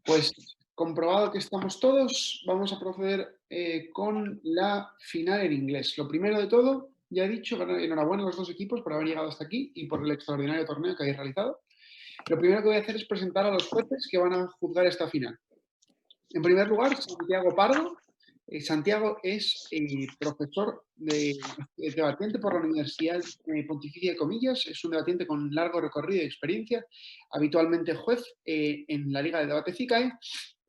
Pues comprobado que estamos todos, vamos a proceder con la final en inglés. Lo primero de todo, ya he dicho, enhorabuena a los dos equipos por haber llegado hasta aquí y por el extraordinario torneo que habéis realizado. Lo primero que voy a hacer es presentar a los jueces que van a juzgar esta final. En primer lugar, Santiago Pardo. Santiago es profesor debatiente por la Universidad Pontificia de Comillas, es un debatiente con largo recorrido y experiencia, habitualmente juez en la Liga de Debate CICAE,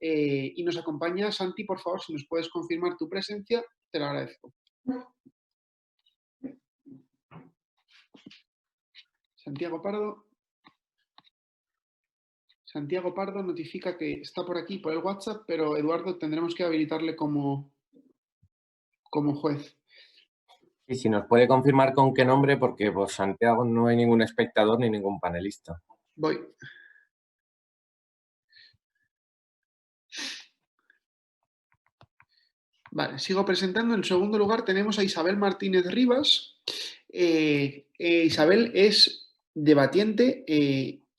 y nos acompaña. Santi, por favor, si nos puedes confirmar tu presencia, te lo agradezco. Santiago Pardo notifica que está por aquí, por el WhatsApp, pero Eduardo tendremos que habilitarle como juez. Y si nos puede confirmar con qué nombre, porque por Santiago no hay ningún espectador ni ningún panelista. Voy. Vale, sigo presentando. En segundo lugar tenemos a Isabel Martínez Rivas. Isabel es debatiente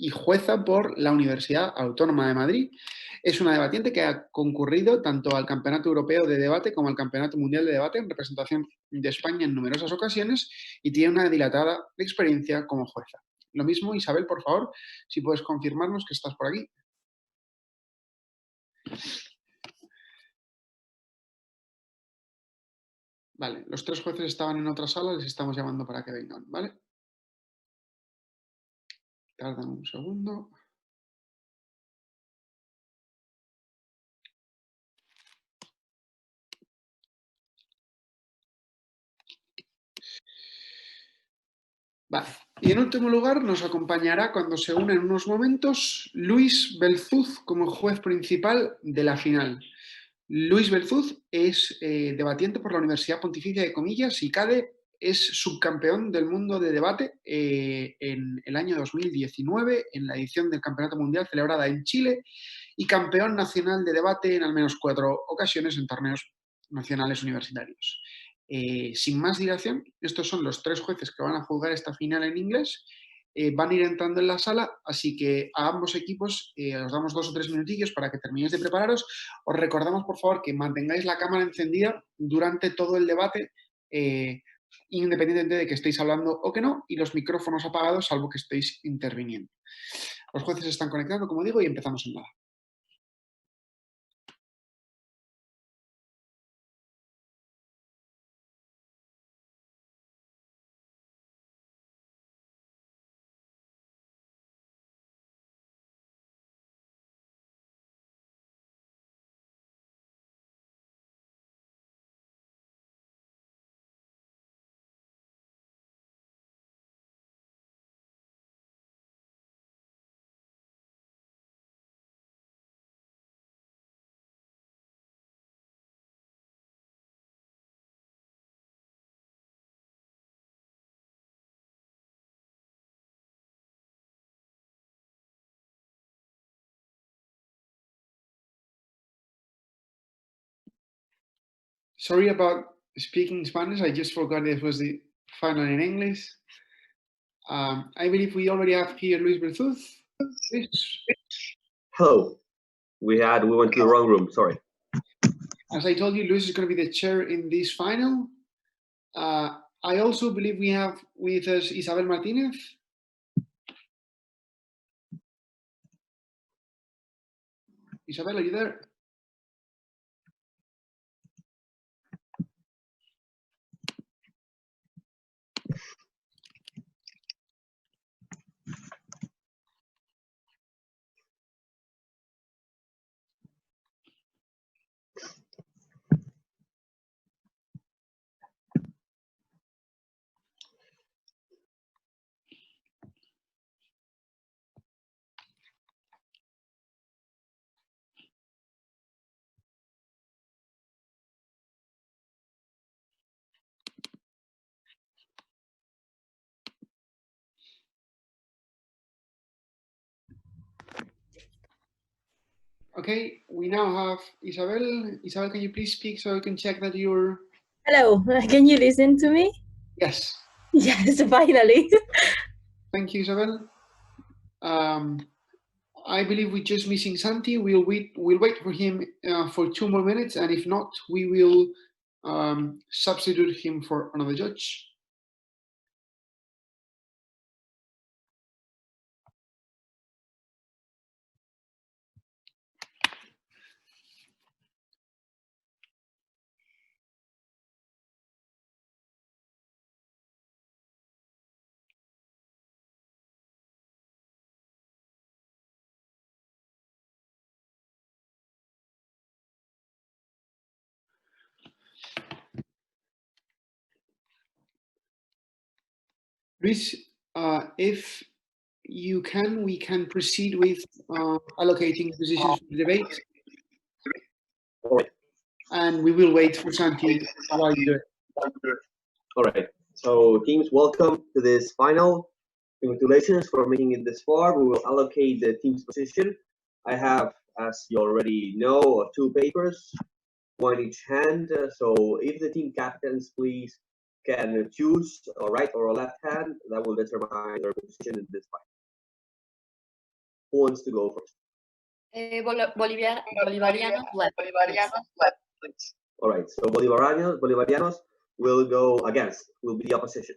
y jueza por la Universidad Autónoma de Madrid. Es una debatiente que ha concurrido tanto al Campeonato Europeo de Debate como al Campeonato Mundial de Debate en representación de España en numerosas ocasiones y tiene una dilatada experiencia como jueza. Lo mismo, Isabel, por favor, si puedes confirmarnos que estás por aquí. Vale, los tres jueces estaban en otra sala, les estamos llamando para que vengan, ¿vale? Tardan un segundo. Vale. Y en último lugar nos acompañará cuando se une en unos momentos Luis Belzuz como juez principal de la final. Luis Belzuz es debatiente por la Universidad Pontificia de Comillas, SEK, es subcampeón del mundo de debate en el año 2019 en la edición del Campeonato Mundial celebrada en Chile y campeón nacional de debate en al menos 4 ocasiones en torneos nacionales universitarios. Sin más dilación, estos son los tres jueces que van a juzgar esta final en inglés. Van a ir entrando en la sala, así que a ambos equipos os damos 2 o 3 minutillos para que terminéis de prepararos. Os recordamos, por favor, que mantengáis la cámara encendida durante todo el debate, independientemente de que estéis hablando o que no, y los micrófonos apagados, salvo que estéis interviniendo. Los jueces se están conectando, como digo, y empezamos en nada. Sorry about speaking Spanish. I just forgot it was the final in English. I believe we already have here Luis Belzuz. Hello. We went to the wrong room. Sorry. As I told you, Luis is going to be the chair in this final. I also believe we have with us Isabel Martínez. Isabel, are you there? Okay, we now have Isabel. Isabel, can you please speak so we can check that you're... Hello, can you listen to me? Yes. Yes, finally. Thank you, Isabel. I believe we're just missing Santi. We'll wait for him for 2 more minutes, and if not, we will substitute him for another judge. Luis, if you can, we can proceed with allocating positions for the debate. All right. And we will wait for Santi while you do it. All right. So teams, welcome to this final. Congratulations for making it this far. We will allocate the team's position. I have, as you already know, 2 papers, 1 each hand. So if the team captains, please, can choose a right or a left hand, that will determine their position in this fight. Who wants to go first? Bolivarianos left. Please. All right, so Bolivarianos will go against, will be the opposition.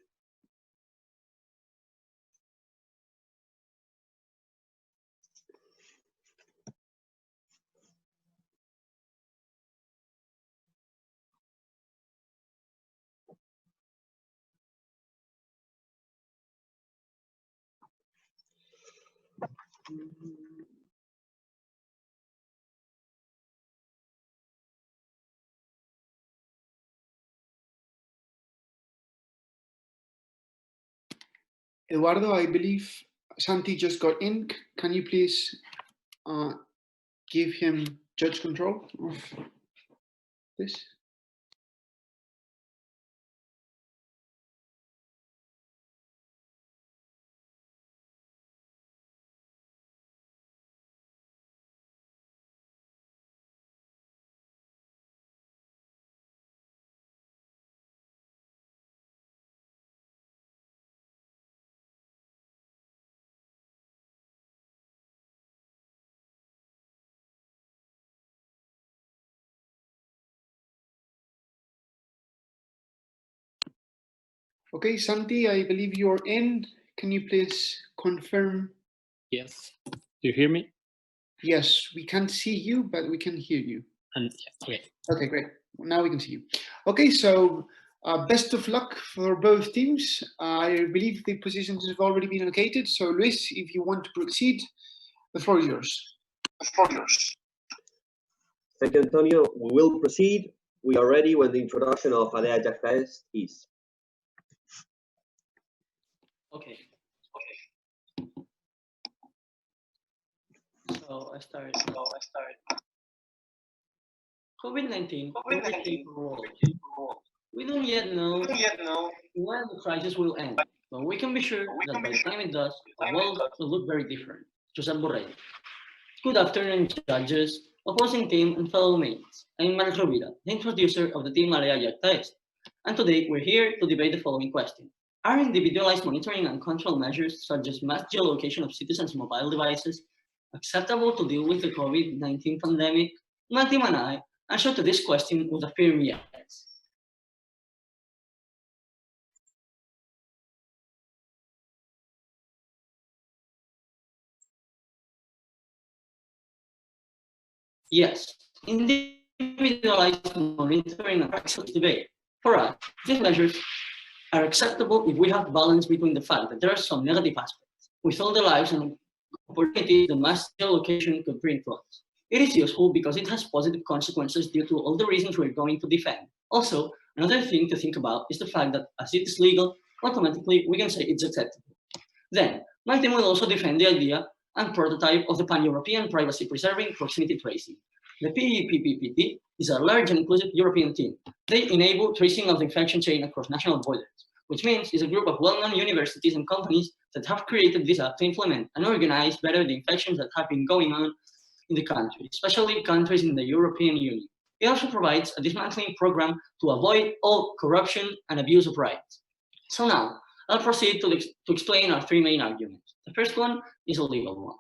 Eduardo, I believe Santi just got in. Can you please give him judge control of this? Okay, Santi, I believe you're in. Can you please confirm? Yes. Do you hear me? Yes, we can't see you, but we can hear you. Okay. Okay, great. Now we can see you. Okay, so best of luck for both teams. I believe the positions have already been allocated. So, Luis, if you want to proceed, the floor is yours. Thank you, Antonio. We will proceed. We are ready when the introduction of Alea iacta is. Okay. So I start. COVID-19 overtakes the world. We don't yet know when the crisis will end, but we can be sure that by the time it does, the world will look very different. Josep Borrell. Good afternoon, judges, opposing team, and fellow mates. I'm Mark Rovira, the introducer of the team Alea iacta, and today we're here to debate the following question. Are individualized monitoring and control measures, such as mass geolocation of citizens' mobile devices, acceptable to deal with the COVID-19 pandemic? My team and I answer to this question with a firm yes. Yes, individualized monitoring and access debate. For us, these measures are acceptable if we have balance between the fact that there are some negative aspects with all the lives and opportunities the mass geolocation could bring to us. It is useful because it has positive consequences due to all the reasons we're going to defend. Also, another thing to think about is the fact that as it is legal, automatically we can say it's acceptable. Then, my team will also defend the idea and prototype of the pan-European privacy-preserving proximity tracing. The PEPPPT is a large and inclusive European team. They enable tracing of the infection chain across national borders, which means it's a group of well-known universities and companies that have created this app to implement and organize better the infections that have been going on in the country, especially countries in the European Union. It also provides a dismantling program to avoid all corruption and abuse of rights. So now, I'll proceed to explain our 3 main arguments. The first one is a legal one.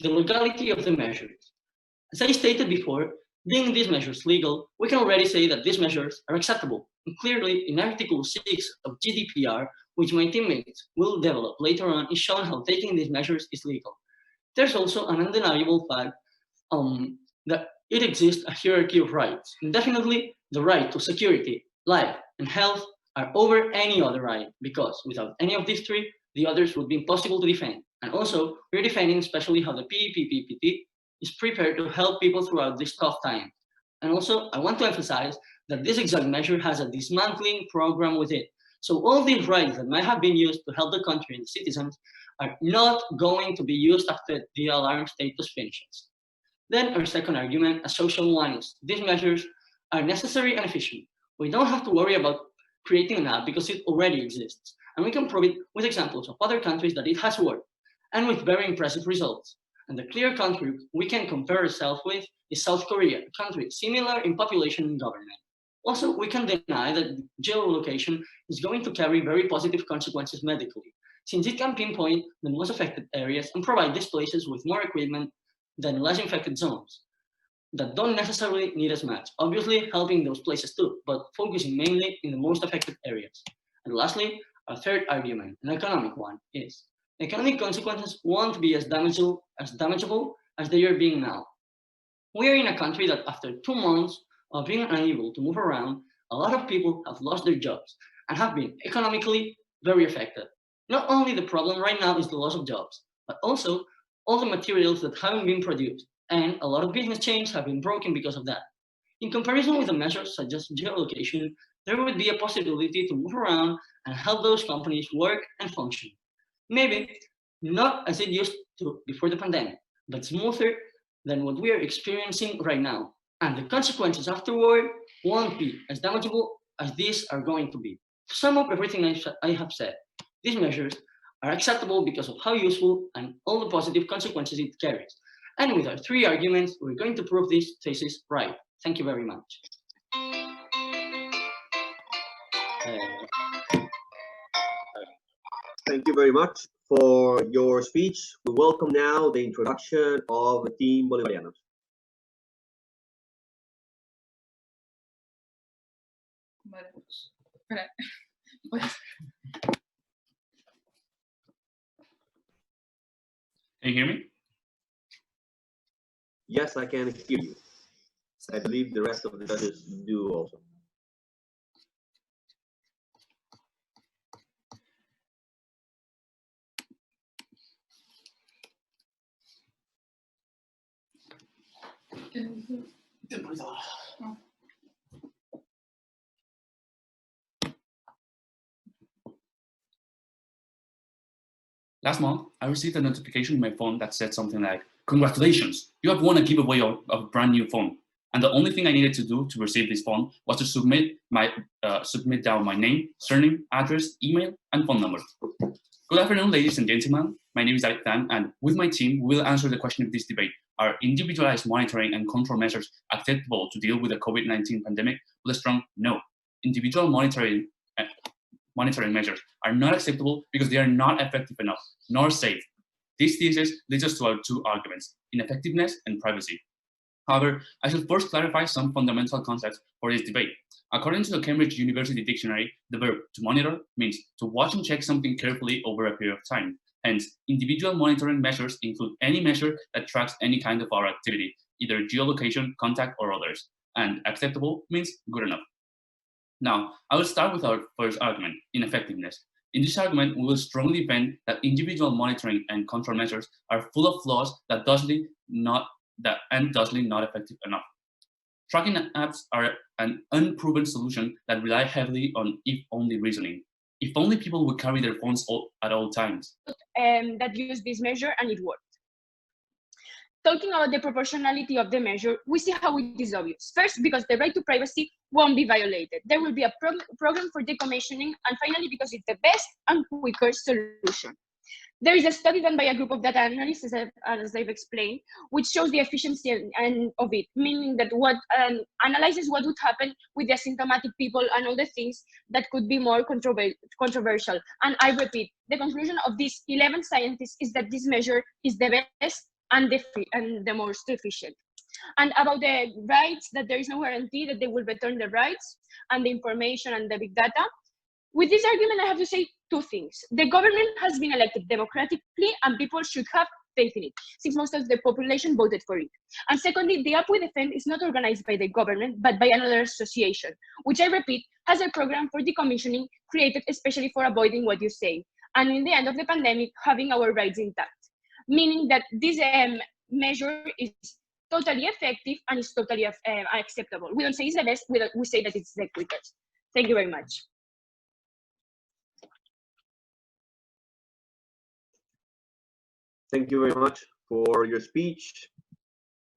the legality of the measures. As I stated before, being these measures legal, we can already say that these measures are acceptable. And clearly, in Article 6 of GDPR, which my teammates will develop later on, is shown how taking these measures is legal. There's also an undeniable fact that it exists a hierarchy of rights. And definitely, the right to security, life, and health are over any other right, because without any of these three, the others would be impossible to defend. And also, we're defending especially how the PEPPPT is prepared to help people throughout this tough time. And also, I want to emphasize that this exact measure has a dismantling program with it. So all these rights that might have been used to help the country and the citizens are not going to be used after the alarm status finishes. Then our second argument, a social one, is these measures are necessary and efficient. We don't have to worry about creating an app because it already exists. And we can prove it with examples of other countries that it has worked, and with very impressive results. And the clear country we can compare ourselves with is South Korea, a country similar in population and government. Also, we can deny that geolocation is going to carry very positive consequences medically, since it can pinpoint the most affected areas and provide these places with more equipment than less infected zones that don't necessarily need as much, obviously helping those places too, but focusing mainly in the most affected areas. And lastly, our third argument, an economic one, is economic consequences won't be as damageable as they are being now. We are in a country that after 2 months of being unable to move around, a lot of people have lost their jobs and have been economically very affected. Not only the problem right now is the loss of jobs, but also all the materials that haven't been produced, and a lot of business chains have been broken because of that. In comparison with the measures such as geolocation, there would be a possibility to move around and help those companies work and function. Maybe not as it used to before the pandemic, but smoother than what we are experiencing right now. And the consequences afterward won't be as damageable as these are going to be. To sum up everything I have said, these measures are acceptable because of how useful and all the positive consequences it carries. And with our three arguments, we're going to prove this thesis right. Thank you very much. Thank you very much for your speech. We welcome now the introduction of the Team Bolivarianos. Can you hear me? Yes, I can hear you. I believe the rest of the judges do also. Last month, I received a notification on my phone that said something like, "Congratulations, you have won a giveaway of a brand new phone." And the only thing I needed to do to receive this phone was to submit down my name, surname, address, email, and phone number. Good afternoon, ladies and gentlemen. My name is iacta, and with my team, we will answer the question of this debate. Are individualized monitoring and control measures acceptable to deal with the COVID-19 pandemic? With a strong no. Individual monitoring measures are not acceptable because they are not effective enough, nor safe. This thesis leads us to our two arguments, ineffectiveness and privacy. However, I should first clarify some fundamental concepts for this debate. According to the Cambridge University Dictionary, the verb to monitor means to watch and check something carefully over a period of time. Hence, individual monitoring measures include any measure that tracks any kind of our activity, either geolocation, contact, or others. And acceptable means good enough. Now, I will start with our first argument, ineffectiveness. In this argument, we will strongly defend that individual monitoring and control measures are full of flaws and thusly not effective enough. Tracking apps are an unproven solution that rely heavily on if-only reasoning. If only people would carry their phones at all times. That used this measure and it worked. Talking about the proportionality of the measure, we see how it is obvious. First, because the right to privacy won't be violated. There will be a program for decommissioning, and finally, because it's the best and quicker solution. There is a study done by a group of data analysts, as I've explained, which shows the efficiency of it, meaning that what analyzes what would happen with the asymptomatic people and all the things that could be more controversial. And I repeat, the conclusion of these 11 scientists is that this measure is the best and the most efficient. And about the rights, that there is no guarantee that they will return the rights and the information and the big data. With this argument, I have to say two things. The government has been elected democratically and people should have faith in it, since most of the population voted for it. And secondly, the app we defend is not organized by the government, but by another association, which I repeat, has a program for decommissioning created especially for avoiding what you say. And in the end of the pandemic, having our rights intact, meaning that this measure is totally effective and is totally acceptable. We don't say it's the best, we say that it's the quickest. Thank you very much. Thank you very much for your speech.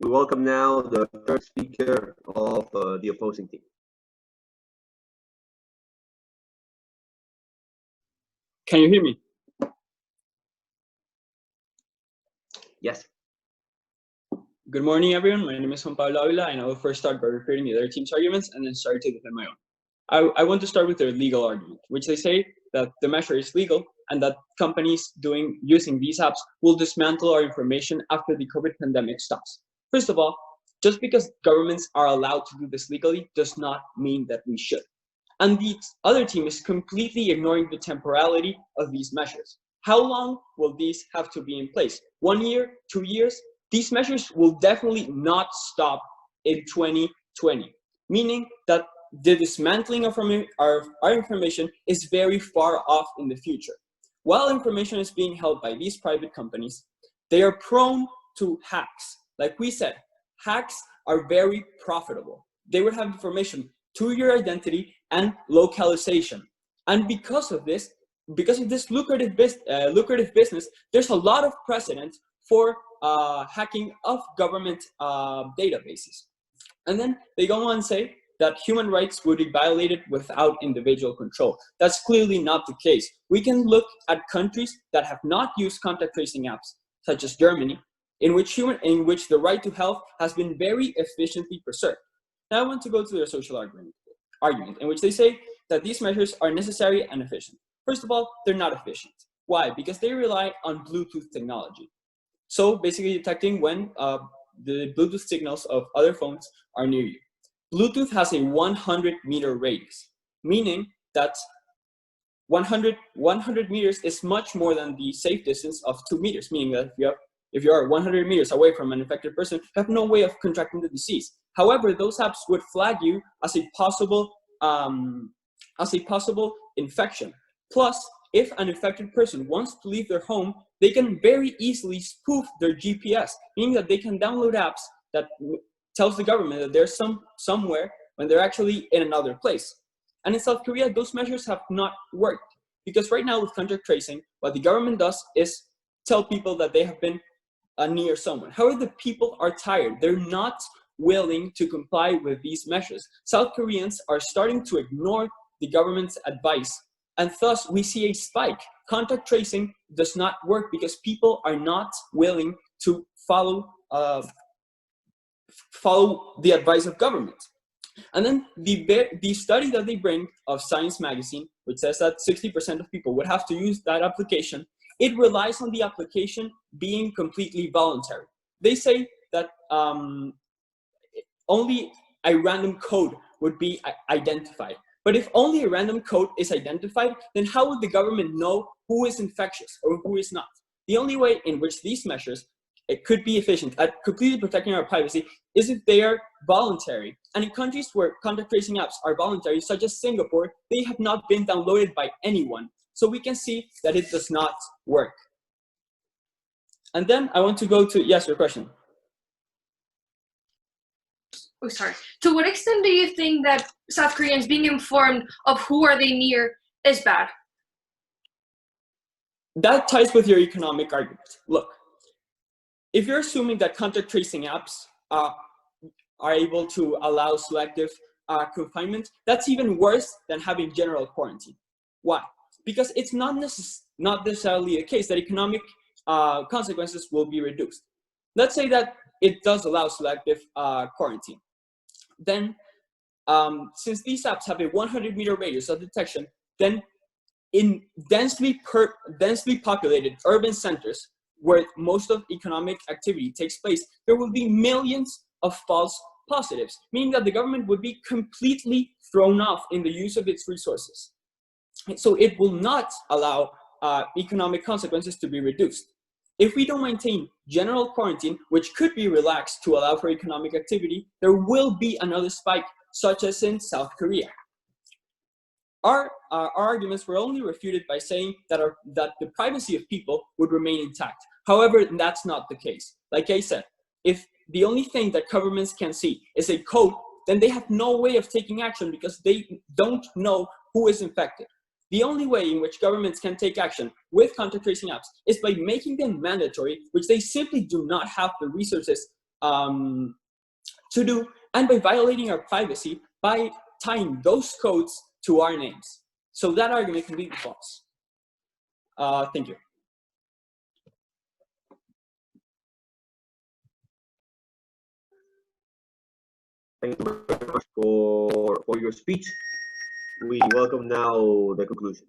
We welcome now the third speaker of the opposing team. Can you hear me? Yes. Good morning, everyone. My name is Juan Pablo Avila, and I will first start by repeating the other team's arguments and then start to defend my own. I want to start with their legal argument, which they say that the measure is legal and that companies using these apps will dismantle our information after the COVID pandemic stops. First of all, just because governments are allowed to do this legally does not mean that we should. And the other team is completely ignoring the temporality of these measures. How long will these have to be in place? 1 year, 2 years? These measures will definitely not stop in 2020, meaning that the dismantling of our information is very far off in the future. While information is being held by these private companies, they are prone to hacks. Like we said, hacks are very profitable. They would have information to your identity and localization. And because of this lucrative business, there's a lot of precedent for hacking of government databases. And then they go on and say that human rights would be violated without individual control. That's clearly not the case. We can look at countries that have not used contact tracing apps, such as Germany, in which the right to health has been very efficiently preserved. Now I want to go to their social argument, in which they say that these measures are necessary and efficient. First of all, they're not efficient. Why? Because they rely on Bluetooth technology. So basically detecting when the Bluetooth signals of other phones are near you. Bluetooth has a 100-meter radius, meaning that 100 meters is much more than the safe distance of 2 meters, meaning that if you are 100 meters away from an infected person, you have no way of contracting the disease. However, those apps would flag you as a possible infection. Plus, if an infected person wants to leave their home, they can very easily spoof their GPS, meaning that they can download apps that tells the government that they're somewhere when they're actually in another place. And in South Korea, those measures have not worked, because right now with contact tracing, what the government does is tell people that they have been near someone. However, the people are tired. They're not willing to comply with these measures. South Koreans are starting to ignore the government's advice, and thus we see a spike. Contact tracing does not work because people are not willing to follow the advice of government. And then the study that they bring of Science Magazine, which says that 60% of people would have to use that application, it relies on the application being completely voluntary. They say that only a random code would be identified. But if only a random code is identified, then how would the government know who is infectious or who is not? The only way in which these measures could be efficient at completely protecting our privacy is if they are voluntary. And in countries where contact tracing apps are voluntary, such as Singapore, they have not been downloaded by anyone. So we can see that it does not work. And then I want to go to, yes, your question. Oh, sorry. To what extent do you think that South Koreans being informed of who are they near is bad? That ties with your economic argument. Look, if you're assuming that contact tracing apps are able to allow selective confinement, that's even worse than having general quarantine. Why? Because it's not necessarily the case that economic consequences will be reduced. Let's say that it does allow selective quarantine. Then, since these apps have a 100-meter radius of detection, then in densely populated urban centers, where most of economic activity takes place, there will be millions of false positives, meaning that the government would be completely thrown off in the use of its resources. So it will not allow economic consequences to be reduced. If we don't maintain general quarantine, which could be relaxed to allow for economic activity, there will be another spike, such as in South Korea. Our arguments were only refuted by saying that the privacy of people would remain intact. However, that's not the case. Like I said, if the only thing that governments can see is a code, then they have no way of taking action because they don't know who is infected. The only way in which governments can take action with contact tracing apps is by making them mandatory, which they simply do not have the resources to do, and by violating our privacy by tying those codes to our names. So that argument can be false. Thank you. Thank you very much for your speech. We welcome now the conclusion.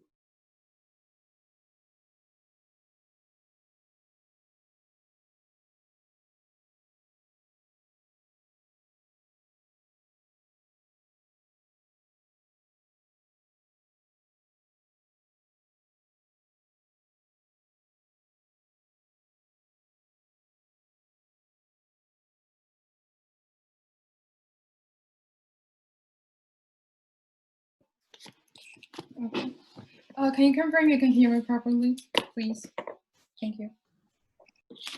Okay. Can you confirm you can hear me properly, please? Thank you.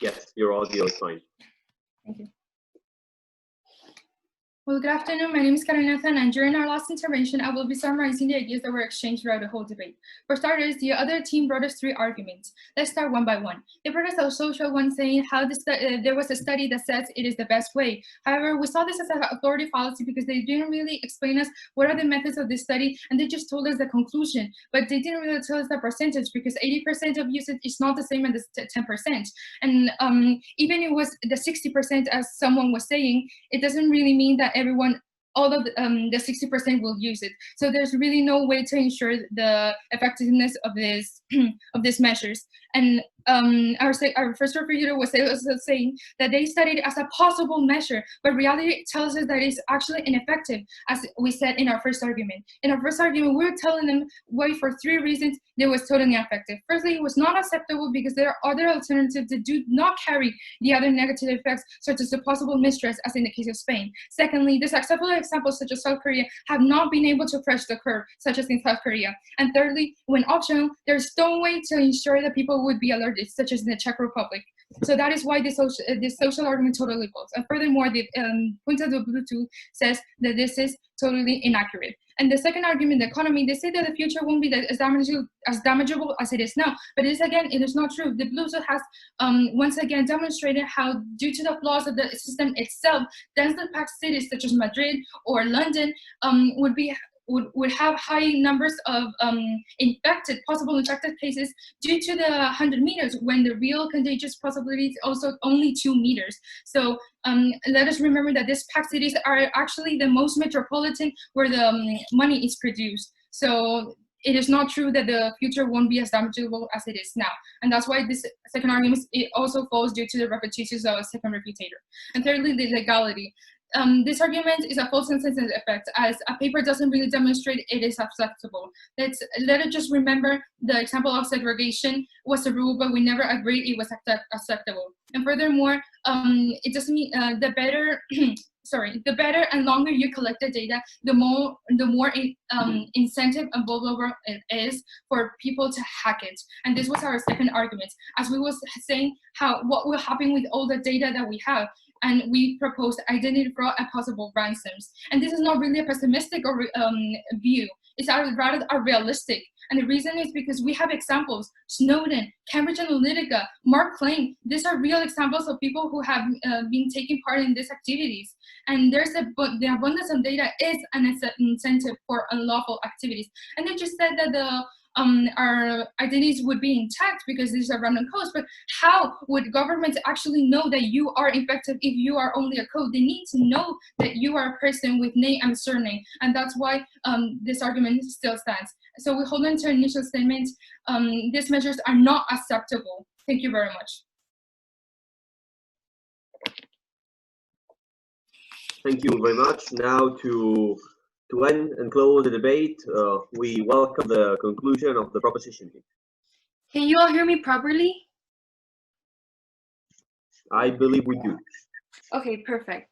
Yes, your audio is fine. Thank you. Well, good afternoon. My name is Carolina, and during our last intervention, I will be summarizing the ideas that were exchanged throughout the whole debate. For starters, the other team brought us 3 arguments. Let's start one by one. They brought us a social one saying how there was a study that says it is the best way. However, we saw this as an authority fallacy because they didn't really explain us what are the methods of this study, and they just told us the conclusion, but they didn't really tell us the percentage because 80% of usage is not the same as the 10%. And even it was the 60% as someone was saying, it doesn't really mean that everyone, all of the 60% will use it. So there's really no way to ensure the effectiveness of this of these measures. And our first representative was also saying that they studied it as a possible measure, but reality tells us that it's actually ineffective, as we said in our first argument. In our first argument, we were telling them why for 3 reasons they was totally ineffective. Firstly, it was not acceptable because there are other alternatives that do not carry the other negative effects, such as the possible mistrust, as in the case of Spain. Secondly, these acceptable examples, such as South Korea, have not been able to crash the curve, such as in South Korea. And thirdly, when optional, there's no way to ensure that people would be alerted, such as in the Czech Republic. So that is why this social argument totally falls. And furthermore, the point of the Bluetooth says that this is totally inaccurate. And the second argument, the economy, they say that the future won't be as damageable as it is now. But it is not true. The Bluetooth has once again demonstrated how, due to the flaws of the system itself, densely packed cities such as Madrid or London would have high numbers of possible infected cases due to the 100 meters, when the real contagious possibility is also only 2 meters. So let us remember that these packed cities are actually the most metropolitan where the money is produced. So it is not true that the future won't be as damageable as it is now. And that's why this second argument, it also falls due to the repetitions of a second refutator. And thirdly, the legality. This argument is a false incentive effect, as a paper doesn't really demonstrate it is acceptable. Let us just remember the example of segregation was a rule, but we never agreed it was acceptable. And furthermore, it doesn't mean the better and longer you collect the data, the more incentive and vulnerable it is for people to hack it. And this was our second argument, as we was saying what will happen with all the data that we have. And we proposed identity fraud and possible ransoms. And this is not really a pessimistic view. It's rather a realistic. And the reason is because we have examples: Snowden, Cambridge Analytica, Mark Klein. These are real examples of people who have been taking part in these activities. And the abundance of data is an incentive for unlawful activities. And they just said that our identities would be intact because these are random codes, but how would governments actually know that you are infected if you are only a code? They need to know that you are a person with name and surname, and that's why this argument still stands. So we hold on to our initial statement. These measures are not acceptable. Thank you very much. Thank you very much. Now to end and close the debate, we welcome the conclusion of the proposition. Can you all hear me properly? I believe we do. Okay, perfect.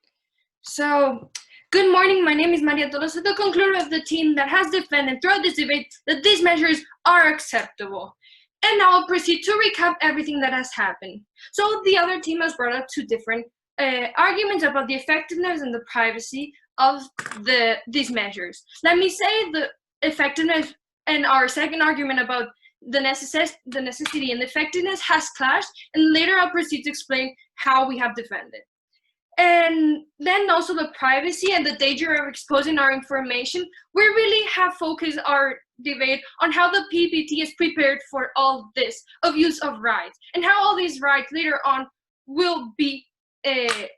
So, good morning. My name is Maria Tolosa, the concluder of the team that has defended throughout this debate that these measures are acceptable. And now I'll proceed to recap everything that has happened. So the other team has brought up two different arguments about the effectiveness and the privacy of these measures. Let me say the effectiveness and our second argument about the necessity and effectiveness has clashed, and later I'll proceed to explain how we have defended. And then also the privacy and the danger of exposing our information. We really have focused our debate on how the PPT is prepared for all this of use of rights and how all these rights later on will be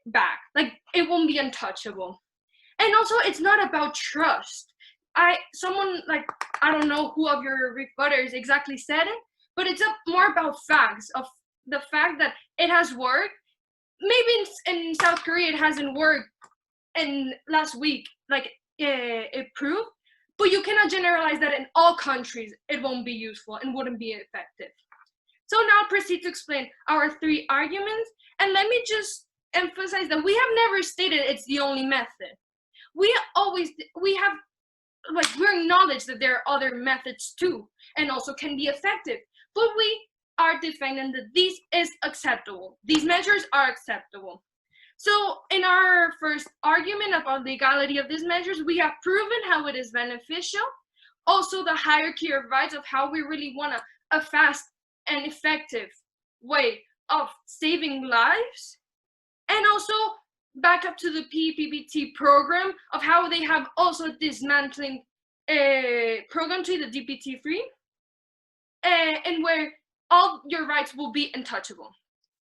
back, like it won't be untouchable. And also it's not about trust. Someone like, I don't know who of your rebutters exactly said it, but it's more about facts of the fact that it has worked. Maybe in South Korea it hasn't worked, and last week like it proved, but you cannot generalize that in all countries it won't be useful and wouldn't be effective. So now I'll proceed to explain our three arguments, and let me just emphasize that we have never stated it's the only method. We acknowledge that there are other methods too, and also can be effective, but we are defending that this is acceptable. These measures are acceptable. So in our first argument about legality of these measures, we have proven how it is beneficial. Also the hierarchy of rights of how we really want a fast and effective way of saving lives. And also back up to the PPT program of how they have also dismantling a program to the DPT-free, and where all your rights will be untouchable.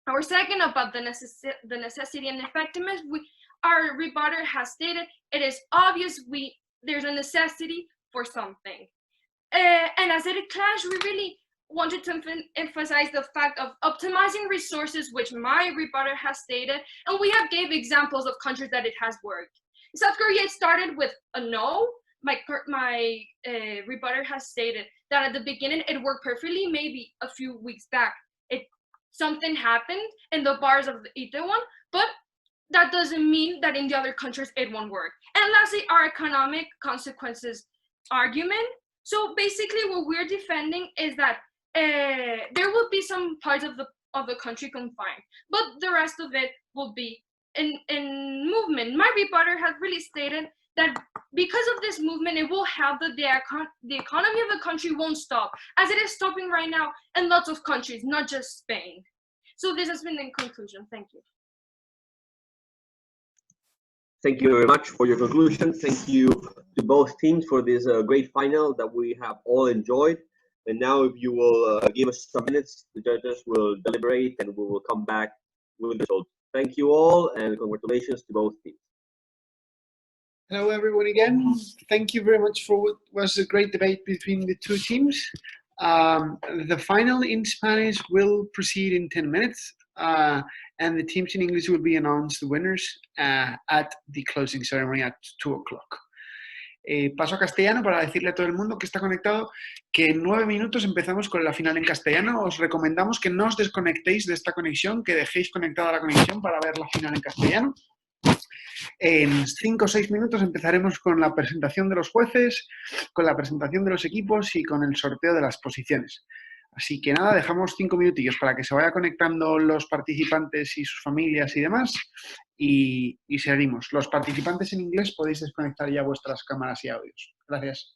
Our second about the necessity and effectiveness, our rebutter has stated it is obvious there's a necessity for something. And as it clashed, we really wanted to emphasize the fact of optimizing resources, which my rebutter has stated, and we have gave examples of countries that it has worked. In South Korea, it started with a no. My rebutter has stated that at the beginning it worked perfectly. Maybe a few weeks back, something happened in the bars of the Itaewon, but that doesn't mean that in the other countries it won't work. And lastly, our economic consequences argument. So basically, what we're defending is that there will be some parts of the country confined, but the rest of it will be in movement. My rebutter has really stated that because of this movement, it will help that the economy of the country won't stop, as it is stopping right now in lots of countries, not just Spain. So this has been the conclusion. Thank you. Thank you very much for your conclusion. Thank you to both teams for this great final that we have all enjoyed. And now if you will give us some minutes, the judges will deliberate and we will come back with the result. Thank you all and congratulations to both teams. Hello everyone again. Thank you very much for what was a great debate between the two teams. The final in Spanish will proceed in 10 minutes and the teams in English will be announced the winners at the closing ceremony at 2 o'clock. Paso a castellano para decirle a todo el mundo que está conectado que en 9 minutos empezamos con la final en castellano. Os recomendamos que no os desconectéis de esta conexión, que dejéis conectada la conexión para ver la final en castellano. En 5 o 6 minutos empezaremos con la presentación de los jueces, con la presentación de los equipos y con el sorteo de las posiciones. Así que nada, dejamos 5 minutillos para que se vaya conectando los participantes y sus familias y demás y seguimos. Los participantes en inglés podéis desconectar ya vuestras cámaras y audios. Gracias.